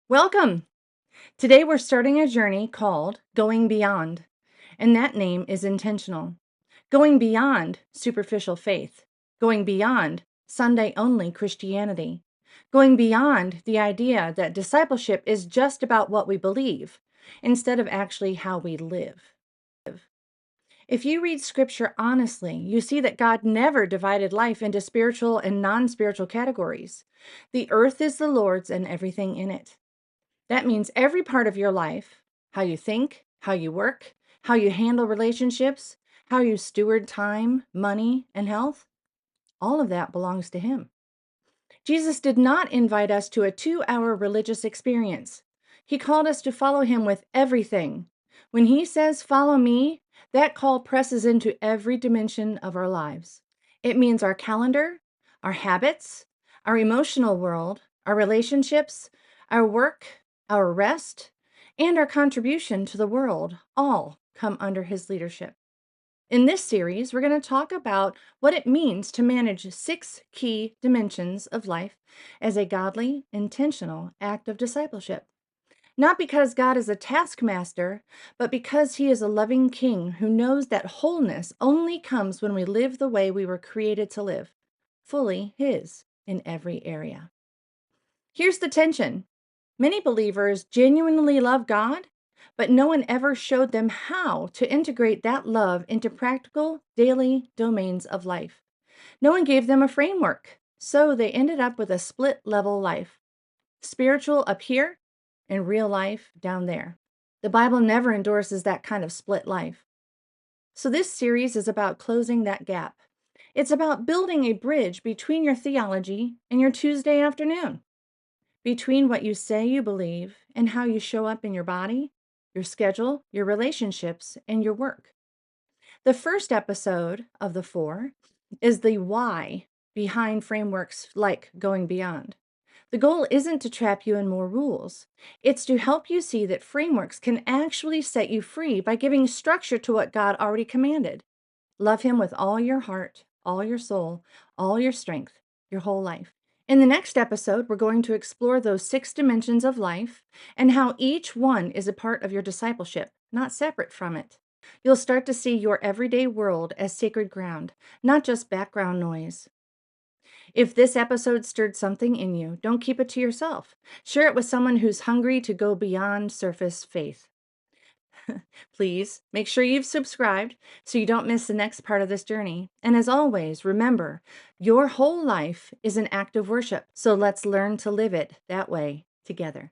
Welcome! Today we're starting a journey called Going Beyond, and that name is intentional. Going beyond superficial faith, going beyond Sunday only Christianity, going beyond the idea that discipleship is just about what we believe instead of actually how we live. If you read scripture honestly, you see that God never divided life into spiritual and non spiritual categories. The earth is the Lord's and everything in it. That means every part of your life, how you think, how you work, how you handle relationships, how you steward time, money, and health, all of that belongs to Him. Jesus did not invite us to a 2-hour religious experience. He called us to follow Him with everything. When He says, "Follow me," that call presses into every dimension of our lives. It means our calendar, our habits, our emotional world, our relationships, our work, our rest, and our contribution to the world all come under His leadership. In this series, we're going to talk about what it means to manage 6 key dimensions of life as a godly, intentional act of discipleship. Not because God is a taskmaster, but because He is a loving King who knows that wholeness only comes when we live the way we were created to live, fully His in every area. Here's the tension. Many believers genuinely love God, but no one ever showed them how to integrate that love into practical, daily domains of life. No one gave them a framework, so they ended up with a split level life. Spiritual up here and real life down there. The Bible never endorses that kind of split life. So this series is about closing that gap. It's about building a bridge between your theology and your Tuesday afternoon, between what you say you believe and how you show up in your body, your schedule, your relationships, and your work. The first episode of the 4 is the why behind frameworks like Going Beyond. The goal isn't to trap you in more rules. It's to help you see that frameworks can actually set you free by giving structure to what God already commanded. Love Him with all your heart, all your soul, all your strength, your whole life. In the next episode, we're going to explore those 6 dimensions of life and how each one is a part of your discipleship, not separate from it. You'll start to see your everyday world as sacred ground, not just background noise. If this episode stirred something in you, don't keep it to yourself. Share it with someone who's hungry to go beyond surface faith. Please make sure you've subscribed so you don't miss the next part of this journey. And as always, remember, your whole life is an act of worship. So let's learn to live it that way together.